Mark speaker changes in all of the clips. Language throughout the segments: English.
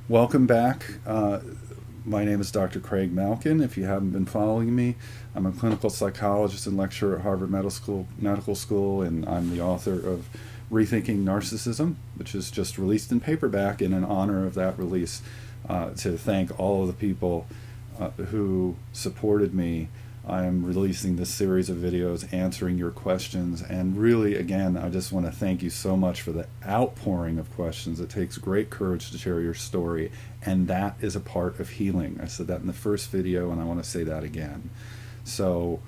Speaker 1: Welcome back. My name is Dr. Craig Malkin. If you haven't been following me, I'm a clinical psychologist and lecturer at Harvard Medical School, and I'm the author of Rethinking Narcissism, which is just released in paperback. And in honor of that release, to thank all of the people who supported me, I am releasing this series of videos answering your questions. And really, again, I just want to thank you so much for the outpouring of questions. It takes great courage to share your story, and that is a part of healing. I said that in the first video, and I want to say that again. So,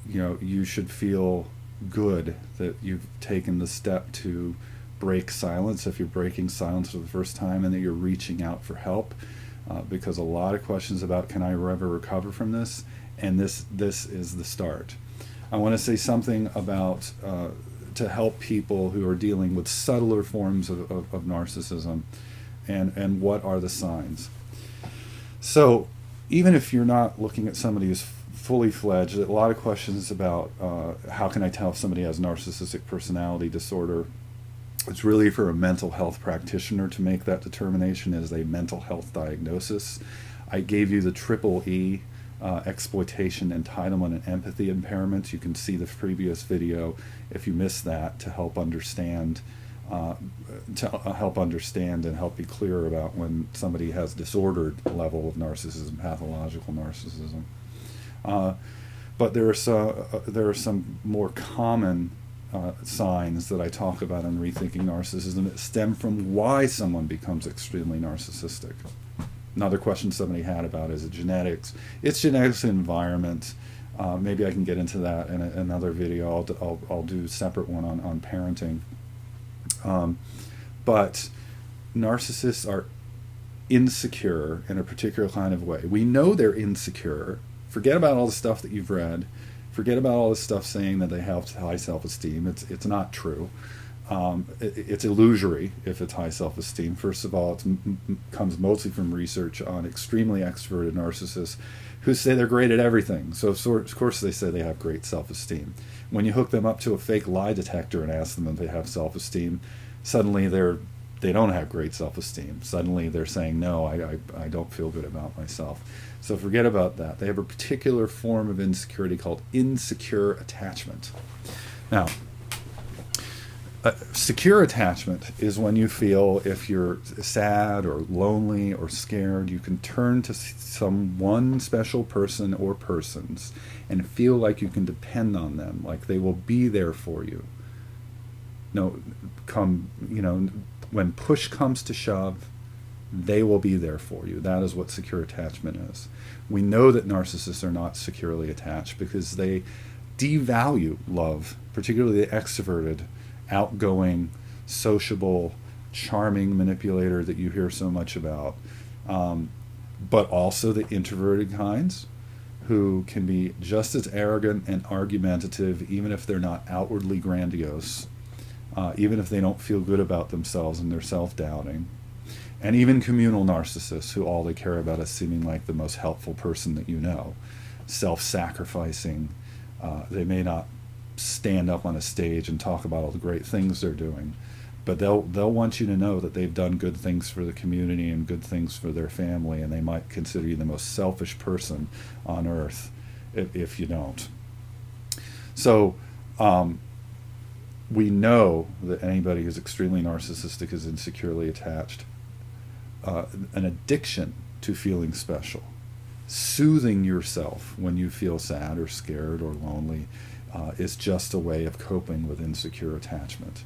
Speaker 1: you should feel good that you've taken the step to break silence, if you're breaking silence for the first time, and that you're reaching out for help, because a lot of questions about, can I ever recover from this? And this is the start. I want to say something about to help people who are dealing with subtler forms of narcissism, and what are the signs. So even if you're not looking at somebody who's fully fledged, a lot of questions about how can I tell if somebody has narcissistic personality disorder. It's really for a mental health practitioner to make that determination as a mental health diagnosis. I gave you the triple E, exploitation, entitlement, and empathy impairments. You can see the previous video if you missed that, to help understand and help be clear about when somebody has disordered level of narcissism, pathological narcissism. But there are some more common signs that I talk about in Rethinking Narcissism that stem from why someone becomes extremely narcissistic. Another question somebody had about, is it genetics? It's genetics and environment. Maybe I can get into that in another video. I'll do a separate one on parenting. But narcissists are insecure in a particular kind of way. We know they're insecure. Forget about all the stuff that you've read. Forget about all the stuff saying that they have high self-esteem. It's not true. It's illusory if it's high self-esteem. First of all, it comes mostly from research on extremely extroverted narcissists who say they're great at everything. So of course they say they have great self-esteem. When you hook them up to a fake lie detector and ask them if they have self-esteem, suddenly they don't have great self-esteem. Suddenly they're saying, no, I don't feel good about myself. So forget about that. They have a particular form of insecurity called insecure attachment. Now, secure attachment is when you feel, if you're sad or lonely or scared, you can turn to some one special person or persons and feel like you can depend on them, like they will be there for you. When push comes to shove, they will be there for you. That is what secure attachment is. We know that narcissists are not securely attached because they devalue love, particularly the extroverted, outgoing, sociable, charming manipulator that you hear so much about, but also the introverted kinds, who can be just as arrogant and argumentative, even if they're not outwardly grandiose, even if they don't feel good about themselves and they're self-doubting, and even communal narcissists, who all they care about is seeming like the most helpful person that you know, self-sacrificing. They may not stand up on a stage and talk about all the great things they're doing, but they'll want you to know that they've done good things for the community and good things for their family, and they might consider you the most selfish person on earth if you don't. So we know that anybody who's extremely narcissistic is insecurely attached. An addiction to feeling special, soothing yourself when you feel sad or scared or lonely, is just a way of coping with insecure attachment.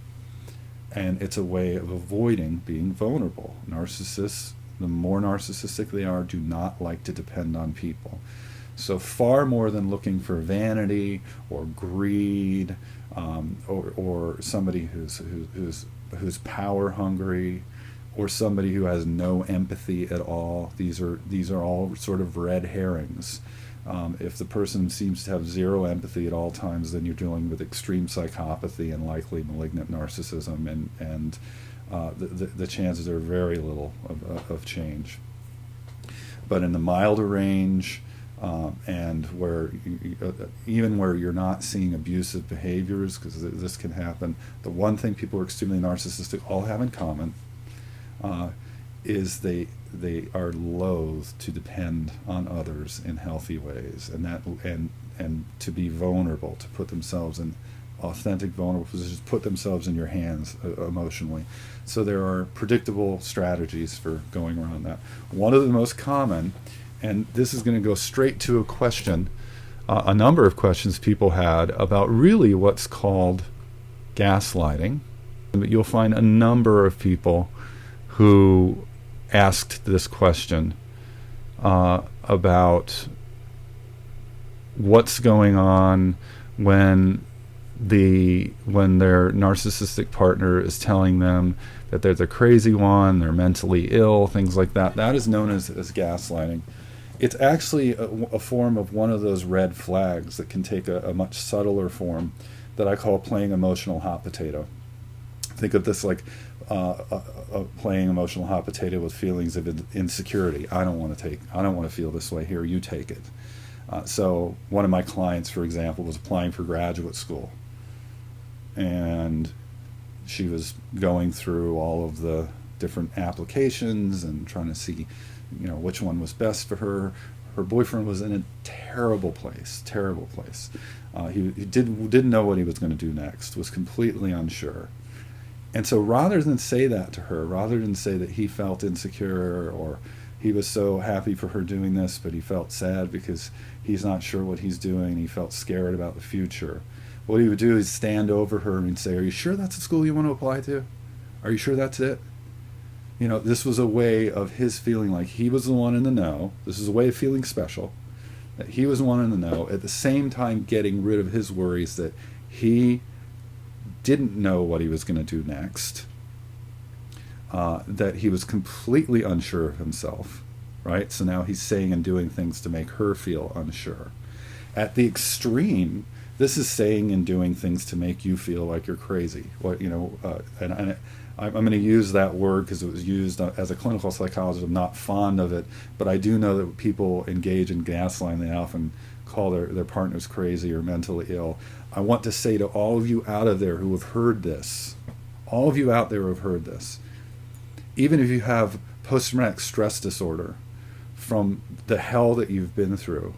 Speaker 1: And it's a way of avoiding being vulnerable. Narcissists, the more narcissistic they are, do not like to depend on people. So far more than looking for vanity or greed, or somebody who's power hungry, or somebody who has no empathy at all, these are all sort of red herrings. If the person seems to have zero empathy at all times, then you're dealing with extreme psychopathy and likely malignant narcissism, and the chances are very little of change. But in the milder range, and where even where you're not seeing abusive behaviors, because this can happen, the one thing people who are extremely narcissistic all have in common is they are loath to depend on others in healthy ways, and to be vulnerable, to put themselves in authentic, vulnerable positions, put themselves in your hands emotionally. So there are predictable strategies for going around that. One of the most common, and this is going to go straight to a question, a number of questions people had about really what's called gaslighting. But you'll find a number of people who asked this question about what's going on when their narcissistic partner is telling them that they're the crazy one, they're mentally ill, things like that. That is known as gaslighting. It's actually a form of one of those red flags that can take a much subtler form that I call playing emotional hot potato. Think of this like playing emotional hot potato with feelings of insecurity. I don't want to feel this way. Here, you take it. So one of my clients, for example, was applying for graduate school, and she was going through all of the different applications and trying to see, which one was best for her. Her boyfriend was in a terrible place. He didn't know what he was going to do next, was completely unsure. And so rather than say that to her, rather than say that he felt insecure or he was so happy for her doing this, but he felt sad because he's not sure what he's doing, he felt scared about the future, what he would do is stand over her and say, "Are you sure that's the school you want to apply to? Are you sure that's it?" This was a way of his feeling like he was the one in the know. This is a way of feeling special, that he was the one in the know, at the same time getting rid of his worries that he didn't know what he was going to do next, that he was completely unsure of himself, right? So now he's saying and doing things to make her feel unsure. At the extreme, this is saying and doing things to make you feel like you're crazy. And I'm going to use that word because it was used as a clinical psychologist. I'm not fond of it, but I do know that people engage in gaslighting. They often call their partners crazy or mentally ill. I want to say to all of you out of there who have heard this, all of you out there who have heard this, even if you have post-traumatic stress disorder from the hell that you've been through,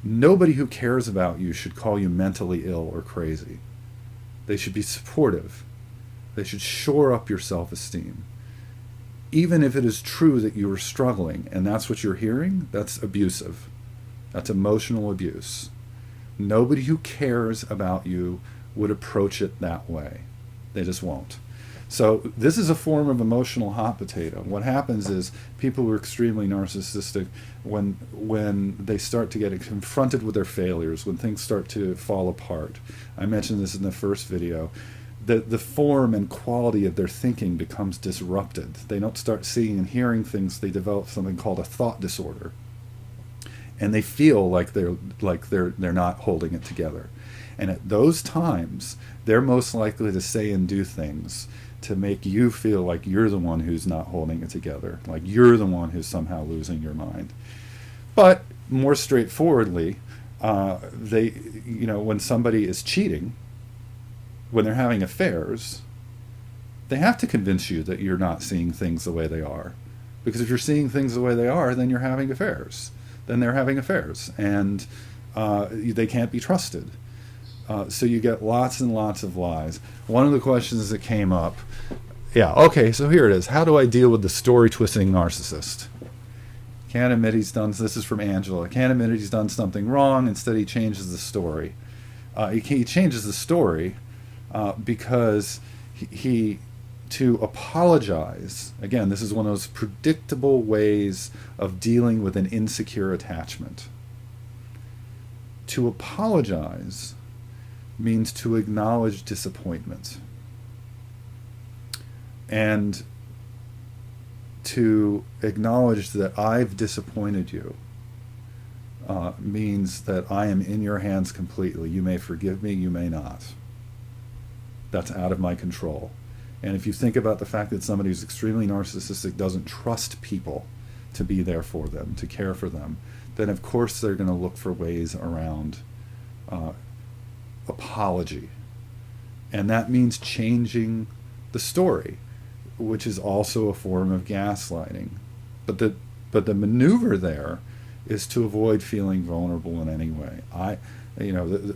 Speaker 1: nobody who cares about you should call you mentally ill or crazy. They should be supportive. They should shore up your self-esteem. Even if it is true that you are struggling and that's what you're hearing, that's abusive. That's emotional abuse. Nobody who cares about you would approach it that way. They just won't. So this is a form of emotional hot potato. What happens is people who are extremely narcissistic, when they start to get confronted with their failures, when things start to fall apart, I mentioned this in the first video, the form and quality of their thinking becomes disrupted. They don't start seeing and hearing things. They develop something called a thought disorder. And they feel like they're not holding it together. And at those times, they're most likely to say and do things to make you feel like you're the one who's not holding it together, like you're the one who's somehow losing your mind. But more straightforwardly, when somebody is cheating, when they're having affairs, they have to convince you that you're not seeing things the way they are. Because if you're seeing things the way they are, then you're having affairs. Then they're having affairs, and they can't be trusted. So you get lots and lots of lies. One of the questions that came up, so here it is. How do I deal with the story-twisting narcissist? Can't admit he's done, this is from Angela, can't admit he's done something wrong, instead he changes the story. He changes the story because he to apologize, again, this is one of those predictable ways of dealing with an insecure attachment. To apologize means to acknowledge disappointment. And to acknowledge that I've disappointed you means that I am in your hands completely. You may forgive me, you may not. That's out of my control. And if you think about the fact that somebody who's extremely narcissistic doesn't trust people to be there for them, to care for them, then of course they're going to look for ways around apology. And that means changing the story. which is also a form of gaslighting. But the maneuver there is to avoid feeling vulnerable in any way.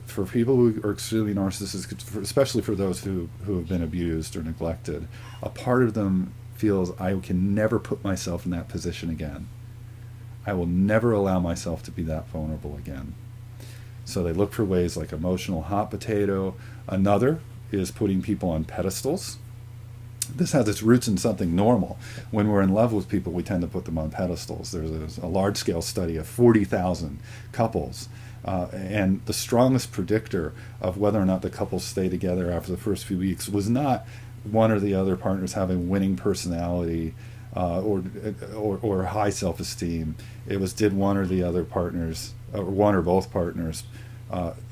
Speaker 1: For people who are extremely narcissistic, especially for those who have been abused or neglected, a part of them feels, I can never put myself in that position again. I will never allow myself to be that vulnerable again. So they look for ways like emotional hot potato. Another is putting people on pedestals. This has its roots in something normal. When we're in love with people, we tend to put them on pedestals. There's a large-scale study of 40,000 couples, and the strongest predictor of whether or not the couples stay together after the first few weeks was not one or the other partners having winning personality or high self-esteem. It was, did one or the other partners, or one or both partners,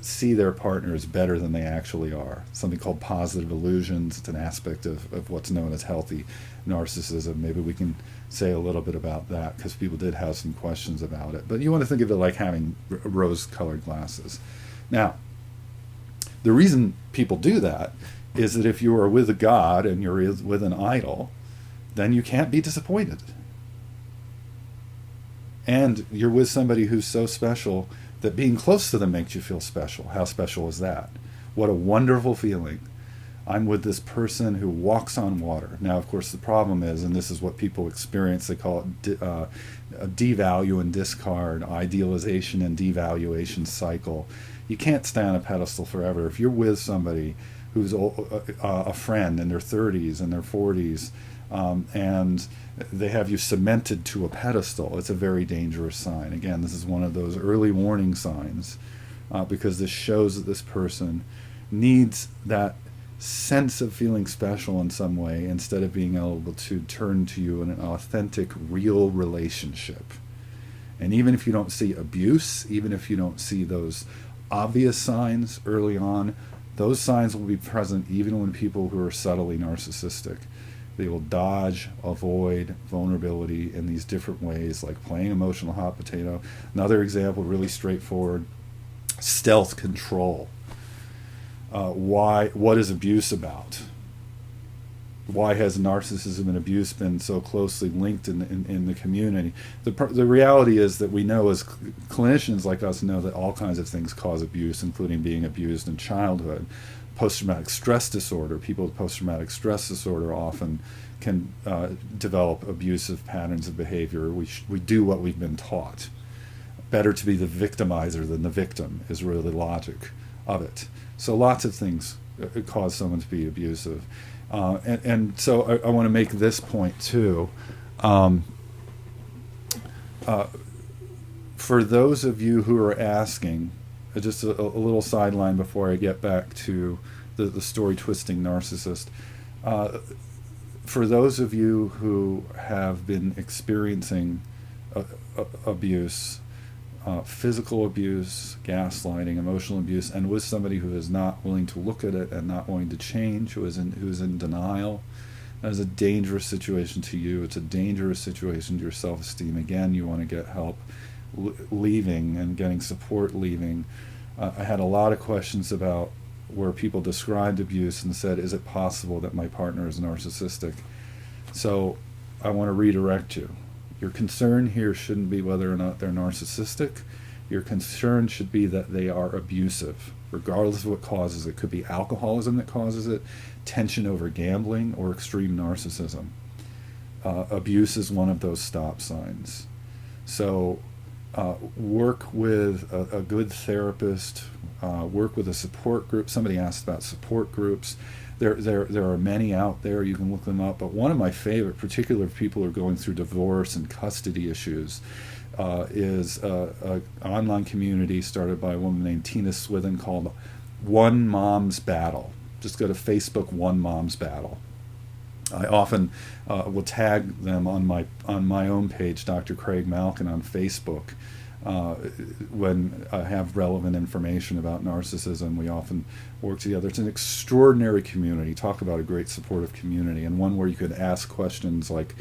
Speaker 1: see their partners better than they actually are. Something called positive illusions. It's an aspect of what's known as healthy narcissism. Maybe we can say a little bit about that, because people did have some questions about it. But you want to think of it like having rose-colored glasses. Now, the reason people do that is that if you are with a god and you're with an idol, then you can't be disappointed. And you're with somebody who's so special that being close to them makes you feel special. How special is that? What a wonderful feeling. I'm with this person who walks on water. Now, of course, the problem is, and this is what people experience, they call it a devalue and discard, idealization and devaluation cycle. You can't stay on a pedestal forever. If you're with somebody who's a friend in their 30s and their 40s, and they have you cemented to a pedestal, it's a very dangerous sign. Again, this is one of those early warning signs, because this shows that this person needs that sense of feeling special in some way, instead of being able to turn to you in an authentic, real relationship. And even if you don't see abuse, even if you don't see those obvious signs early on, those signs will be present even when people who are subtly narcissistic. They will dodge, avoid vulnerability in these different ways, like playing emotional hot potato. Another example, really straightforward, stealth control. What is abuse about? Why has narcissism and abuse been so closely linked in the community? The reality is that we know, as clinicians like us know, that all kinds of things cause abuse, including being abused in childhood. Post-traumatic stress disorder. People with post-traumatic stress disorder often can develop abusive patterns of behavior. We do what we've been taught. Better to be the victimizer than the victim is really the logic of it. So lots of things cause someone to be abusive. And so I want to make this point too. For those of you who are asking, just a little sideline before I get back to the story-twisting narcissist. For those of you who have been experiencing abuse, physical abuse, gaslighting, emotional abuse, and with somebody who is not willing to look at it and not willing to change, who is in denial, that is a dangerous situation to you. It's a dangerous situation to your self-esteem. Again, you want to get help leaving and getting support leaving. I had a lot of questions about where people described abuse and said, is it possible that my partner is narcissistic? So I want to redirect you. Your concern here shouldn't be whether or not they're narcissistic. Your concern should be that they are abusive, regardless of what causes it. It could be alcoholism that causes it, tension over gambling, or extreme narcissism. Abuse is one of those stop signs. So work with a good therapist, work with a support group. Somebody asked about support groups. There are many out there. You can look them up. But one of my favorite, particularly if people are going through divorce and custody issues, is an online community started by a woman named Tina Swithin called One Mom's Battle. Just go to Facebook, One Mom's Battle. I often will tag them on my own page, Dr. Craig Malkin, on Facebook. When I have relevant information about narcissism, we often work together. It's an extraordinary community. Talk about a great supportive community, and one where you could ask questions like,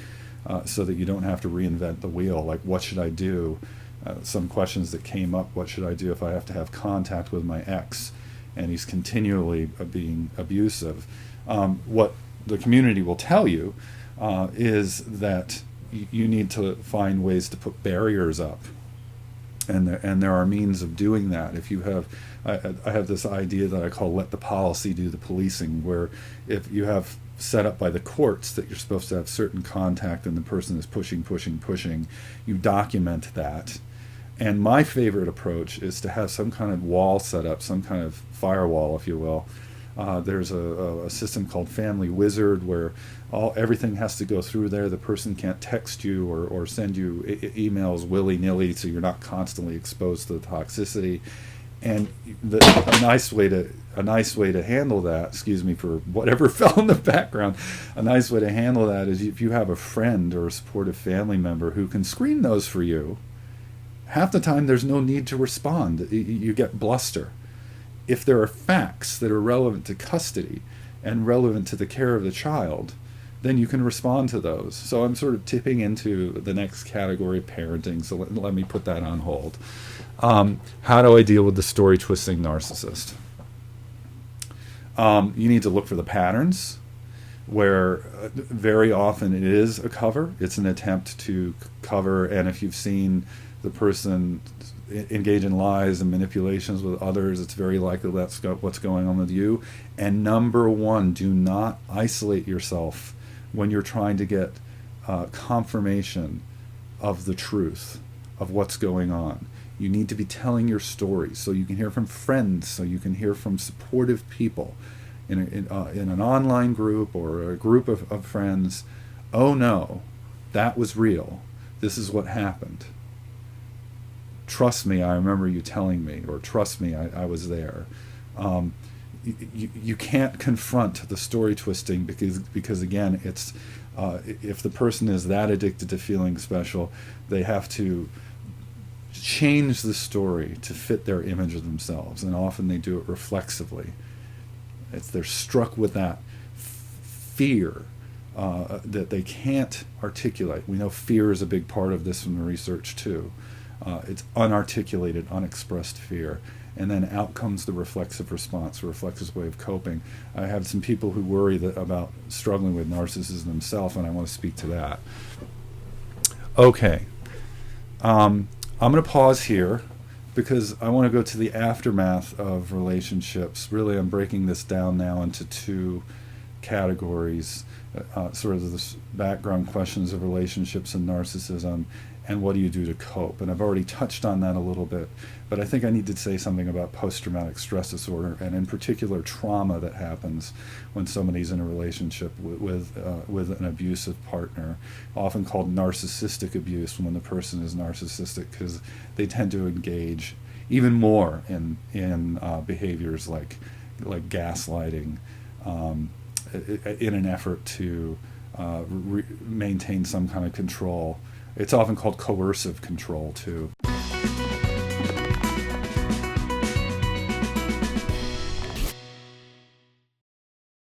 Speaker 1: so that you don't have to reinvent the wheel, like what should I do? Some questions that came up, what should I do if I have to have contact with my ex and he's continually being abusive? the community will tell you is that you need to find ways to put barriers up, and there are means of doing that. If you have, I have this idea that I call "let the policy do the policing," where if you have set up by the courts that you're supposed to have certain contact and the person is pushing, you document that. And my favorite approach is to have some kind of wall set up, some kind of firewall, if you will. There's a system called Family Wizard where everything has to go through there. The person can't text you or send you emails willy-nilly, so you're not constantly exposed to the toxicity. And a nice way to handle that, excuse me for whatever fell in the background, a nice way to handle that is if you have a friend or a supportive family member who can screen those for you, half the time there's no need to respond. You get bluster. If there are facts that are relevant to custody and relevant to the care of the child, then you can respond to those. So I'm sort of tipping into the next category, parenting, so let me put that on hold. How do I deal with the story twisting narcissist? You need to look for the patterns where very often it is a cover. It's an attempt to cover, and if you've seen the person engage in lies and manipulations with others, it's very likely that's what's going on with you. And number one, do not isolate yourself when you're trying to get confirmation of the truth of what's going on. You need to be telling your stories so you can hear from friends, so you can hear from supportive people in an online group or a group of friends. Oh no, that was real. This is what happened. Trust me, I remember you telling me, or trust me, I was there. You can't confront the story twisting because again, it's if the person is that addicted to feeling special, they have to change the story to fit their image of themselves, and often they do it reflexively. They're struck with that fear that they can't articulate. We know fear is a big part of this from the research too. It's unarticulated, unexpressed fear. And then out comes the reflexive response, a reflexive way of coping. I have some people who worry about struggling with narcissism themselves, and I want to speak to that. Okay. I'm going to pause here because I want to go to the aftermath of relationships. Really, I'm breaking this down now into two categories, sort of the background questions of relationships and narcissism, and what do you do to cope? And I've already touched on that a little bit, but I think I need to say something about post-traumatic stress disorder, and in particular trauma that happens when somebody's in a relationship with an abusive partner, often called narcissistic abuse when the person is narcissistic, because they tend to engage even more in behaviors like gaslighting in an effort to maintain some kind of control. It's often called coercive control too.